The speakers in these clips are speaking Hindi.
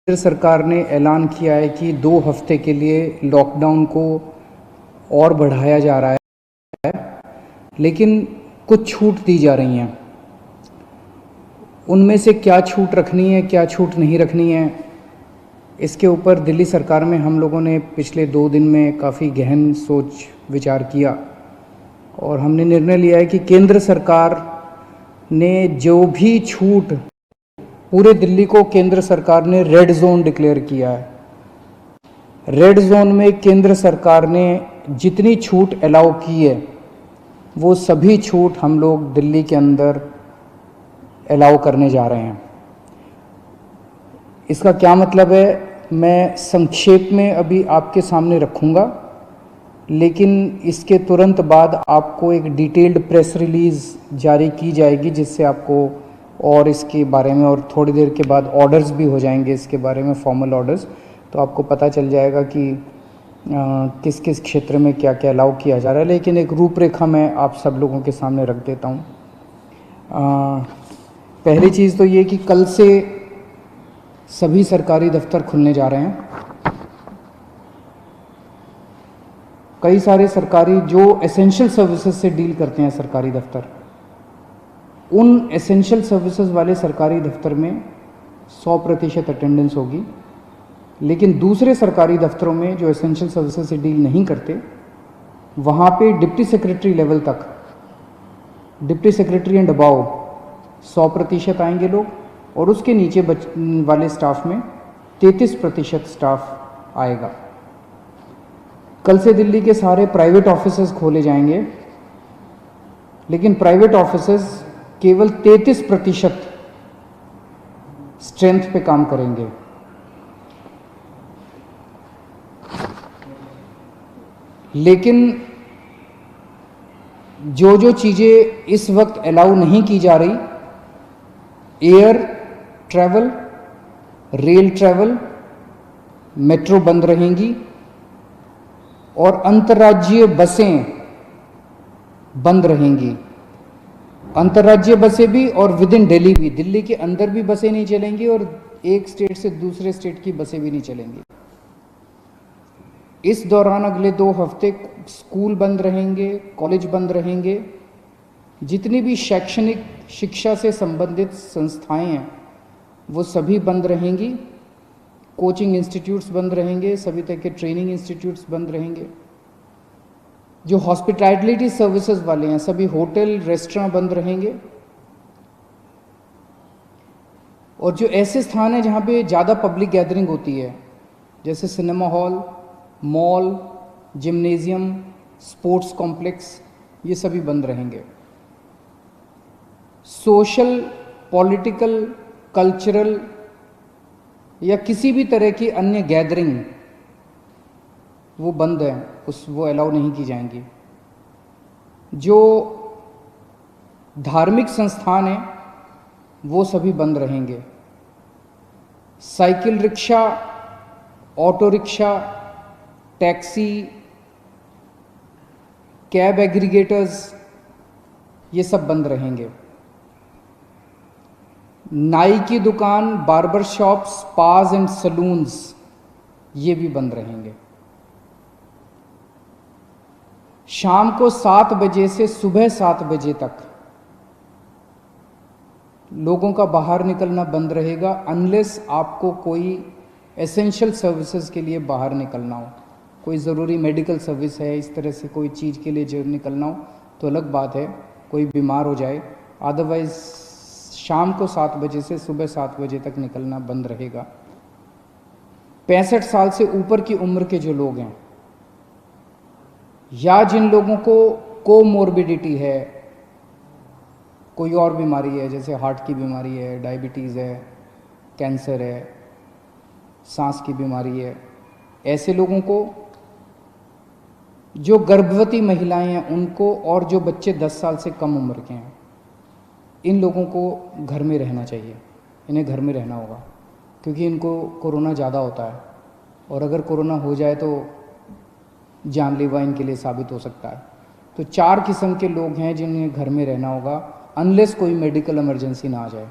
केंद्र सरकार ने ऐलान किया है कि 2 हफ्ते के लिए लॉकडाउन को और बढ़ाया जा रहा है, लेकिन कुछ छूट दी जा रही हैं। उनमें से क्या छूट रखनी है, क्या छूट नहीं रखनी है, इसके ऊपर दिल्ली सरकार में हम लोगों ने पिछले 2 दिन में काफ़ी गहन सोच विचार किया और हमने निर्णय लिया है कि केंद्र सरकार ने जो भी छूट, पूरे दिल्ली को केंद्र सरकार ने रेड जोन डिक्लेयर किया है। रेड जोन में केंद्र सरकार ने जितनी छूट अलाउ की है वो सभी छूट हम लोग दिल्ली के अंदर अलाउ करने जा रहे हैं। इसका क्या मतलब है, मैं संक्षेप में अभी आपके सामने रखूँगा, लेकिन इसके तुरंत बाद आपको एक डिटेल्ड प्रेस रिलीज़ जारी की जाएगी, जिससे आपको और इसके बारे में, और थोड़ी देर के बाद ऑर्डर्स भी हो जाएंगे इसके बारे में, फॉर्मल ऑर्डर्स, तो आपको पता चल जाएगा कि किस किस क्षेत्र में क्या क्या अलाउ किया जा रहा है। लेकिन एक रूपरेखा मैं आप सब लोगों के सामने रख देता हूँ। पहली चीज़ तो ये कि कल से सभी सरकारी दफ्तर खुलने जा रहे हैं। कई सारे सरकारी जो एसेंशियल सर्विसेज से डील करते हैं सरकारी दफ्तर, उन एसेंशियल सर्विसेज वाले सरकारी दफ्तर में 100% अटेंडेंस होगी, लेकिन दूसरे सरकारी दफ्तरों में जो एसेंशियल सर्विसेज से डील नहीं करते, वहाँ पे डिप्टी सेक्रेटरी लेवल तक, डिप्टी सेक्रेटरी एंड अबाव 100% आएंगे लोग, और उसके नीचे वाले स्टाफ में 33% स्टाफ आएगा। कल से दिल्ली के सारे प्राइवेट ऑफिसेज खोले जाएंगे, लेकिन प्राइवेट ऑफिसेज केवल 33% स्ट्रेंथ पे काम करेंगे। लेकिन जो चीज़ें इस वक्त अलाउ नहीं की जा रही, air travel, rail travel, metro बंद रहेंगी, और अंतर्राज्यीय बसें बंद रहेंगी। अंतर्राज्यीय बसें भी और विद इन दिल्ली भी, दिल्ली के अंदर भी बसें नहीं चलेंगी और एक स्टेट से दूसरे स्टेट की बसें भी नहीं चलेंगी। इस दौरान अगले 2 हफ्ते स्कूल बंद रहेंगे, कॉलेज बंद रहेंगे, जितनी भी शैक्षणिक शिक्षा से संबंधित संस्थाएं हैं वो सभी बंद रहेंगी। कोचिंग इंस्टीट्यूट्स बंद रहेंगे, सभी तरह के ट्रेनिंग इंस्टीट्यूट्स बंद रहेंगे। जो हॉस्पिटैलिटी सर्विसेज वाले हैं, सभी होटल, रेस्टोरेंट बंद रहेंगे, और जो ऐसे स्थान हैं जहाँ पे ज़्यादा पब्लिक गैदरिंग होती है, जैसे cinema hall, mall, gymnasium, sports complex, ये सभी बंद रहेंगे। सोशल, पॉलिटिकल, कल्चरल या किसी भी तरह की अन्य गैदरिंग वो बंद है, वो अलाउ नहीं की जाएंगी। जो धार्मिक संस्थान हैं वो सभी बंद रहेंगे। Cycle rickshaw, auto rickshaw, taxi, cab aggregators, ये सब बंद रहेंगे। नाई की दुकान, बार्बर शॉप्स, स्पास एंड सलून्स, ये भी बंद रहेंगे। शाम को 7 बजे से सुबह 7 बजे तक लोगों का बाहर निकलना बंद रहेगा, अनलेस आपको कोई एसेंशियल सर्विसेज के लिए बाहर निकलना हो, कोई ज़रूरी मेडिकल सर्विस है, इस तरह से कोई चीज़ के लिए जो निकलना हो तो अलग बात है, कोई बीमार हो जाए। अदरवाइज शाम को 7 बजे से सुबह 7 बजे तक निकलना बंद रहेगा। 65 साल से ऊपर की उम्र के जो लोग हैं, या जिन लोगों को कोमोर्बिडिटी है, कोई और बीमारी है, जैसे हार्ट की बीमारी है, डायबिटीज़ है, कैंसर है, सांस की बीमारी है, ऐसे लोगों को, जो गर्भवती महिलाएं हैं उनको, और जो बच्चे 10 साल से कम उम्र के हैं, इन लोगों को घर में रहना चाहिए। इन्हें घर में रहना होगा, क्योंकि इनको कोरोना ज़्यादा होता है, और अगर कोरोना हो जाए तो जानलेवा इनके लिए साबित हो सकता है। तो 4 किस्म के लोग हैं जिन्हें घर में रहना होगा, अनलेस कोई मेडिकल इमरजेंसी ना आ जाए।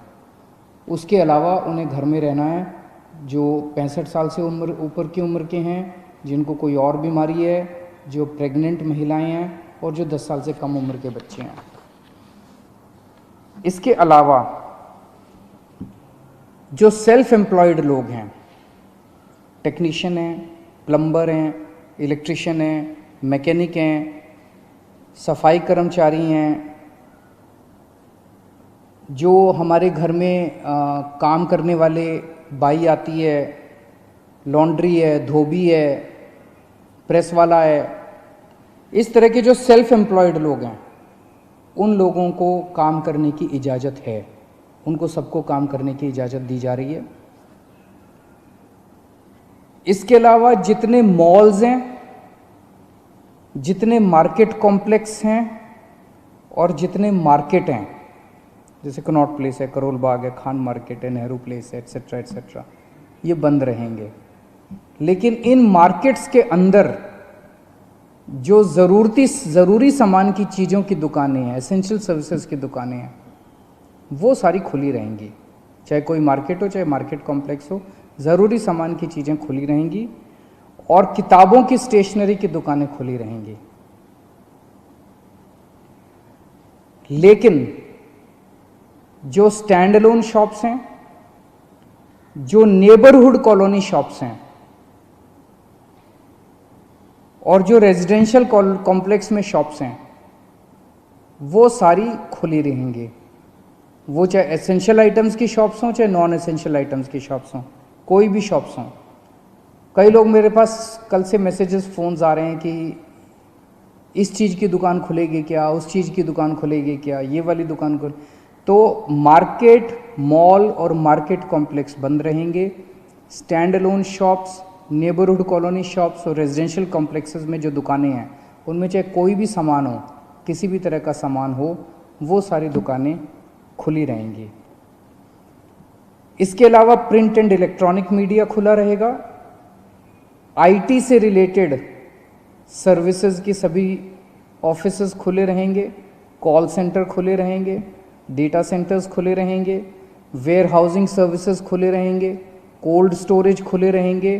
उसके अलावा उन्हें घर में रहना है। जो 65 साल से ऊपर की उम्र के हैं, जिनको कोई और बीमारी है, जो प्रेग्नेंट महिलाएं हैं और जो 10 साल से कम उम्र के बच्चे हैं। इसके अलावा जो सेल्फ एम्प्लॉयड लोग हैं, टेक्नीशियन हैं, प्लम्बर हैं, इलेक्ट्रिशियन हैं, मैकेनिक हैं, सफाई कर्मचारी हैं, जो हमारे घर में काम करने वाले बाई आती है, लॉन्ड्री है, धोबी है, प्रेस वाला है, इस तरह के जो सेल्फ एम्प्लॉयड लोग हैं, उन लोगों को काम करने की इजाज़त है। उनको सबको काम करने की इजाज़त दी जा रही है। इसके अलावा जितने मॉल्स हैं, जितने मार्केट कॉम्प्लेक्स हैं और जितने मार्केट हैं, जैसे कनॉट प्लेस है, करोल बाग है, खान मार्केट है, नेहरू प्लेस है, एट्सेट्रा एट्सेट्रा, ये बंद रहेंगे। लेकिन इन मार्केट्स के अंदर जो ज़रूरी सामान की चीज़ों की दुकानें हैं, एसेंशियल सर्विसेज की दुकानें हैं, वो सारी खुली रहेंगी। चाहे कोई मार्केट हो, चाहे मार्केट कॉम्प्लेक्स हो, ज़रूरी सामान की चीज़ें खुली रहेंगी और किताबों की स्टेशनरी की दुकानें खुली रहेंगी। लेकिन जो स्टैंड अलोन शॉप्स हैं, जो नेबरहुड कॉलोनी शॉप्स हैं और जो रेजिडेंशियल कॉम्प्लेक्स में शॉप्स हैं, वो सारी खुली रहेंगी। वो चाहे एसेंशियल आइटम्स की शॉप्स हों, चाहे नॉन एसेंशियल आइटम्स की शॉप्स हों, कोई भी शॉप्स हों। कई लोग मेरे पास कल से मैसेजेस, फ़ोन्स आ रहे हैं कि इस चीज़ की दुकान खुलेगी क्या, उस चीज़ की दुकान खुलेगी क्या, ये वाली दुकान खुल। तो मार्केट, मॉल और मार्केट कॉम्प्लेक्स बंद रहेंगे। Stand alone shops, neighbourhood colony shops और रेजिडेंशियल कॉम्प्लेक्सेस में जो दुकानें हैं, उनमें चाहे कोई भी सामान हो, किसी भी तरह का सामान हो, वो सारी दुकानें खुली रहेंगी। इसके अलावा प्रिंट एंड इलेक्ट्रॉनिक मीडिया खुला रहेगा। आईटी से रिलेटेड सर्विसेज की सभी ऑफिसेज खुले रहेंगे, कॉल सेंटर खुले रहेंगे, डेटा सेंटर्स खुले रहेंगे, वेयर हाउसिंग सर्विसेज खुले रहेंगे, कोल्ड स्टोरेज खुले रहेंगे,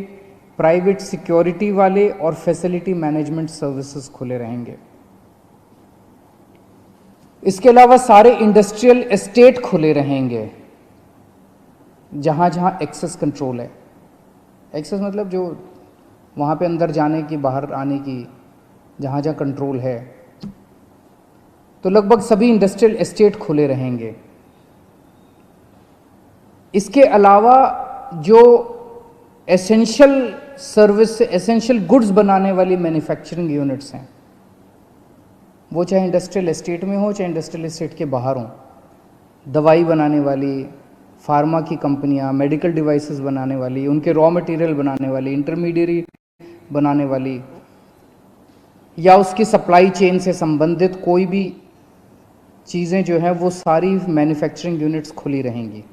प्राइवेट सिक्योरिटी वाले और फैसिलिटी मैनेजमेंट सर्विसेज खुले रहेंगे। इसके अलावा सारे इंडस्ट्रियल एस्टेट खुले रहेंगे, जहाँ जहाँ एक्सेस कंट्रोल है। एक्सेस मतलब जो वहाँ पे अंदर जाने की, बाहर आने की, जहाँ जहाँ कंट्रोल है, तो लगभग सभी इंडस्ट्रियल एस्टेट खुले रहेंगे। इसके अलावा जो एसेंशियल सर्विस, एसेंशियल गुड्स बनाने वाली मैन्युफैक्चरिंग यूनिट्स हैं, वो चाहे इंडस्ट्रियल एस्टेट में हो, चाहे इंडस्ट्रियल एस्टेट के बाहर हों, दवाई बनाने वाली, फार्मा की कंपनियां, मेडिकल डिवाइसेस बनाने वाली, उनके रॉ मटेरियल बनाने वाली, इंटरमीडिएरी बनाने वाली, या उसकी सप्लाई चेन से संबंधित कोई भी चीज़ें जो हैं, वो सारी मैन्युफैक्चरिंग यूनिट्स खुली रहेंगी।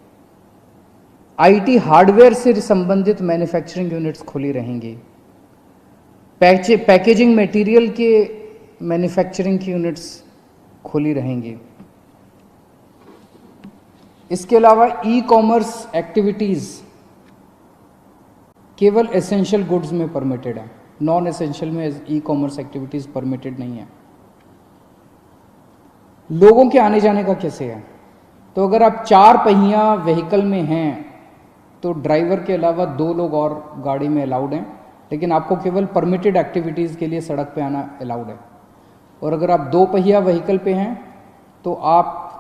आईटी हार्डवेयर से संबंधित मैन्युफैक्चरिंग यूनिट्स खुली रहेंगी। पैकेजिंग मटेरियल के मैन्युफैक्चरिंग की यूनिट्स खुली रहेंगी। इसके अलावा ई कॉमर्स एक्टिविटीज़ केवल एसेंशियल गुड्स में परमिटेड है, नॉन एसेंशियल में ई कॉमर्स एक्टिविटीज़ परमिटेड नहीं है। लोगों के आने जाने का कैसे है? तो अगर आप 4 पहिया व्हीकल में हैं तो ड्राइवर के अलावा 2 लोग और गाड़ी में अलाउड हैं, लेकिन आपको केवल परमिटेड एक्टिविटीज़ के लिए सड़क पे आना अलाउड है। और अगर आप 2 पहिया व्हीकल पे हैं तो आप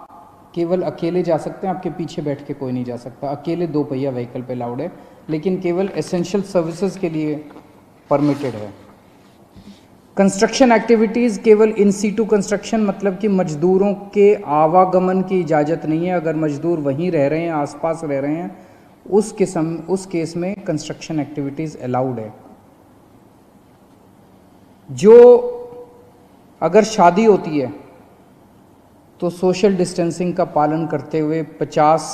केवल अकेले जा सकते हैं, आपके पीछे बैठ के कोई नहीं जा सकता। अकेले 2 पहिया व्हीकल पे अलाउड है, लेकिन केवल एसेंशियल सर्विसेज के लिए परमिटेड है। कंस्ट्रक्शन एक्टिविटीज़ केवल इन सीटू कंस्ट्रक्शन, मतलब कि मजदूरों के आवागमन की इजाज़त नहीं है। अगर मजदूर वहीं रह रहे हैं, आसपास रह रहे हैं, उस केस में कंस्ट्रक्शन एक्टिविटीज़ अलाउड है। जो अगर शादी होती है तो सोशल डिस्टेंसिंग का पालन करते हुए 50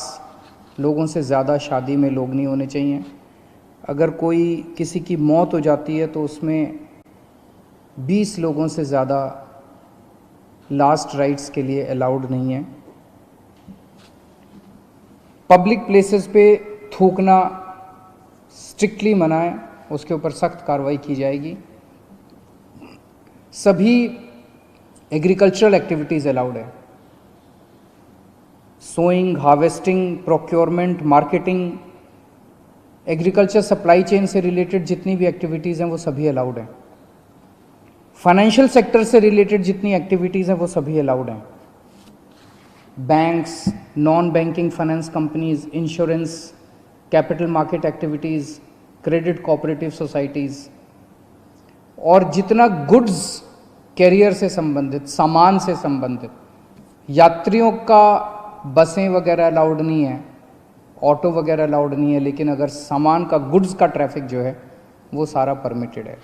लोगों से ज़्यादा शादी में लोग नहीं होने चाहिए। अगर कोई किसी की मौत हो जाती है तो उसमें 20 लोगों से ज़्यादा लास्ट राइट्स के लिए अलाउड नहीं है। पब्लिक प्लेसेस पे थूकना स्ट्रिक्टली मना है, उसके ऊपर सख्त कार्रवाई की जाएगी। सभी एग्रीकल्चरल एक्टिविटीज़ अलाउड है, sowing, harvesting, procurement, marketing, agriculture supply chain से रिलेटेड जितनी भी एक्टिविटीज़ हैं वो सभी अलाउड हैं। फाइनेंशियल सेक्टर से रिलेटेड जितनी एक्टिविटीज़ हैं वो सभी अलाउड हैं। Banks, non banking finance companies, insurance, capital market activities, credit cooperative societies, और जितना गुड्स कैरियर से संबंधित, सामान से संबंधित, यात्रियों का बसें वगैरह अलाउड नहीं है, ऑटो वगैरह अलाउड नहीं है, लेकिन अगर सामान का, गुड्स का ट्रैफिक जो है वो सारा परमिटेड है।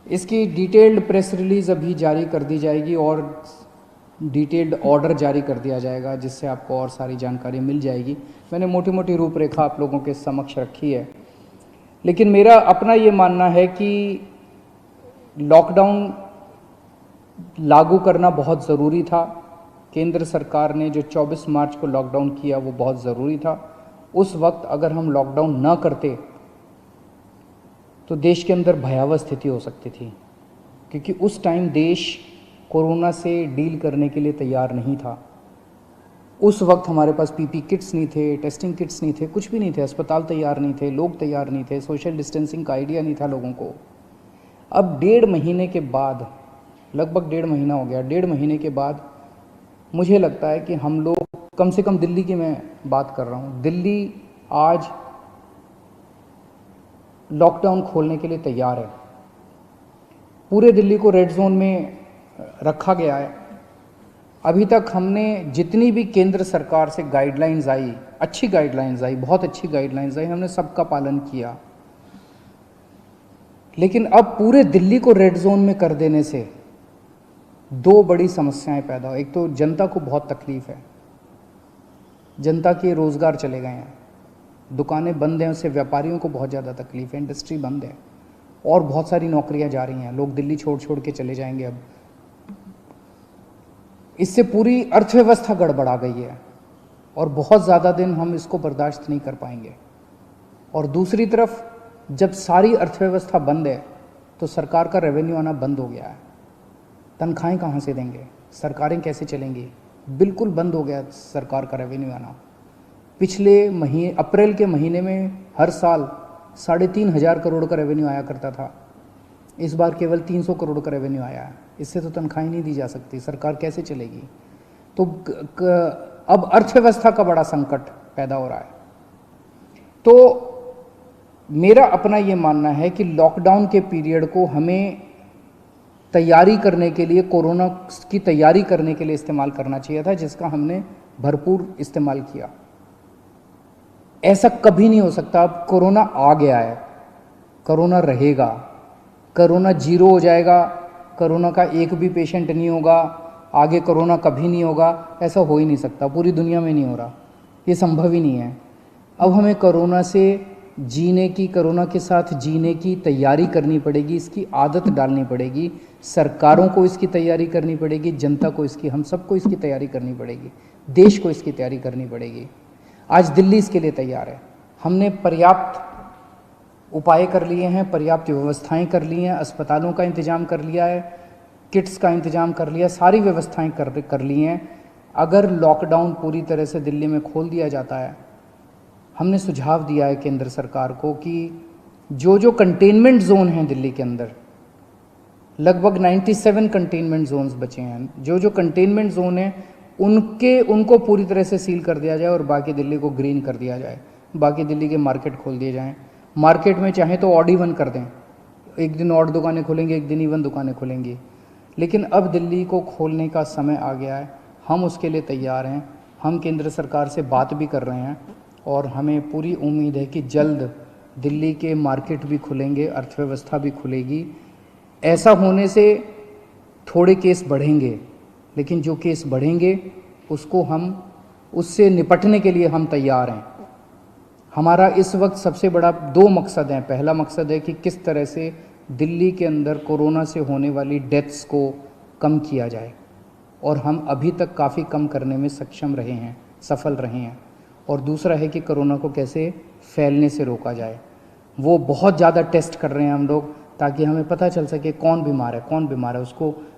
इसकी डिटेल्ड प्रेस रिलीज़ अभी जारी कर दी जाएगी और डिटेल्ड ऑर्डर जारी कर दिया जाएगा, जिससे आपको और सारी जानकारी मिल जाएगी। मैंने मोटी मोटी रूपरेखा आप लोगों के समक्ष रखी है, लेकिन मेरा अपना ये मानना है कि लॉकडाउन लागू करना बहुत ज़रूरी था। केंद्र सरकार ने जो 24 मार्च को लॉकडाउन किया वो बहुत ज़रूरी था। उस वक्त अगर हम लॉकडाउन न करते तो देश के अंदर भयावह स्थिति हो सकती थी, क्योंकि उस टाइम देश कोरोना से डील करने के लिए तैयार नहीं था। उस वक्त हमारे पास पीपी किट्स नहीं थे, टेस्टिंग किट्स नहीं थे, कुछ भी नहीं थे, अस्पताल तैयार नहीं थे, लोग तैयार नहीं थे, सोशल डिस्टेंसिंग का आइडिया नहीं था लोगों को। अब 1.5 महीने के बाद, लगभग 1.5 महीना हो गया, 1.5 महीने के बाद मुझे लगता है कि हम लोग, कम से कम दिल्ली की मैं बात कर रहा हूँ, दिल्ली आज लॉकडाउन खोलने के लिए तैयार है। पूरे दिल्ली को रेड जोन में रखा गया है। अभी तक हमने जितनी भी केंद्र सरकार से गाइडलाइंस आई, अच्छी गाइडलाइंस आई, बहुत अच्छी गाइडलाइंस आई, हमने सबका पालन किया। लेकिन अब पूरे दिल्ली को रेड जोन में कर देने से 2 बड़ी समस्याएं पैदा हो। एक तो जनता को बहुत तकलीफ है, जनता के रोज़गार चले गए हैं, दुकानें बंद हैं, उससे व्यापारियों को बहुत ज़्यादा तकलीफ है, इंडस्ट्री बंद है, और बहुत सारी नौकरियां जा रही हैं, लोग दिल्ली छोड़ छोड़ के चले जाएंगे। अब इससे पूरी अर्थव्यवस्था गड़बड़ा गई है और बहुत ज़्यादा दिन हम इसको बर्दाश्त नहीं कर पाएंगे। और दूसरी तरफ जब सारी अर्थव्यवस्था बंद है तो सरकार का रेवेन्यू आना बंद हो गया है। तनख्वाहें कहाँ से देंगे, सरकारें कैसे चलेंगी, बिल्कुल बंद हो गया सरकार का रेवेन्यू आना। पिछले महीने, अप्रैल के महीने में हर साल 3,500 करोड़ का रेवेन्यू आया करता था, इस बार केवल 300 करोड़ का रेवेन्यू आया है। इससे तो तनख्वाहें नहीं दी जा सकती, सरकार कैसे चलेगी। तो अब अर्थव्यवस्था का बड़ा संकट पैदा हो रहा है। तो मेरा अपना ये मानना है कि लॉकडाउन के पीरियड को हमें तैयारी करने के लिए, कोरोना की तैयारी करने के लिए इस्तेमाल करना चाहिए था, जिसका हमने भरपूर इस्तेमाल किया। ऐसा कभी नहीं हो सकता। अब कोरोना आ गया है, कोरोना रहेगा, कोरोना 0 हो जाएगा, कोरोना का एक भी पेशेंट नहीं होगा, आगे कोरोना कभी नहीं होगा, ऐसा हो ही नहीं सकता, पूरी दुनिया में नहीं हो रहा, ये संभव ही नहीं है। अब हमें कोरोना से जीने की, कोरोना के साथ जीने की तैयारी करनी पड़ेगी, इसकी आदत डालनी पड़ेगी, सरकारों को इसकी तैयारी करनी पड़ेगी, जनता को इसकी, हम सबको इसकी तैयारी करनी पड़ेगी, देश को इसकी तैयारी करनी पड़ेगी। आज दिल्ली इसके लिए तैयार है। हमने पर्याप्त उपाय कर लिए हैं, पर्याप्त व्यवस्थाएं कर ली हैं, अस्पतालों का इंतजाम कर लिया है, किट्स का इंतजाम कर लिया, सारी व्यवस्थाएं कर ली हैं। अगर लॉकडाउन पूरी तरह से दिल्ली में खोल दिया जाता है, हमने सुझाव दिया है केंद्र सरकार को कि जो जो कंटेनमेंट जोन हैं दिल्ली के अंदर, लगभग 97 कंटेनमेंट जोन्स बचे हैं, जो जो कंटेनमेंट जोन हैं उनको पूरी तरह से सील कर दिया जाए और बाकी दिल्ली को ग्रीन कर दिया जाए, बाकी दिल्ली के मार्केट खोल दिए जाएं। मार्केट में चाहे तो ऑड इवन कर दें, एक दिन ऑड दुकानें खुलेंगी, एक दिन इवन दुकानें खुलेंगी, लेकिन अब दिल्ली को खोलने का समय आ गया है। हम उसके लिए तैयार हैं, हम केंद्र सरकार से बात भी कर रहे हैं और हमें पूरी उम्मीद है कि जल्द दिल्ली के मार्केट भी खुलेंगे, अर्थव्यवस्था भी खुलेगी। ऐसा होने से थोड़े केस बढ़ेंगे, लेकिन जो केस बढ़ेंगे उससे निपटने के लिए हम तैयार हैं। हमारा इस वक्त सबसे बड़ा 2 मकसद हैं। पहला मकसद है कि किस तरह से दिल्ली के अंदर कोरोना से होने वाली डेथ्स को कम किया जाए, और हम अभी तक काफ़ी कम करने में सक्षम रहे हैं, सफल रहे हैं। और दूसरा है कि कोरोना को कैसे फैलने से रोका जाए। वो बहुत ज़्यादा टेस्ट कर रहे हैं हम लोग, ताकि हमें पता चल सके कौन बीमार है,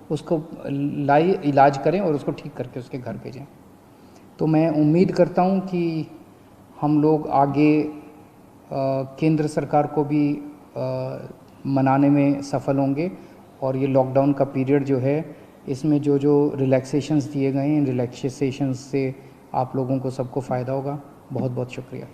उसको इलाज करें और उसको ठीक करके उसके घर भेजें। तो मैं उम्मीद करता हूँ कि हम लोग आगे केंद्र सरकार को भी मनाने में सफल होंगे, और ये लॉकडाउन का पीरियड जो है, इसमें जो जो रिलैक्सेशंस दिए गए हैं, इन रिलैक्सेशंस से आप लोगों को सबको फ़ायदा होगा। बहुत बहुत शुक्रिया।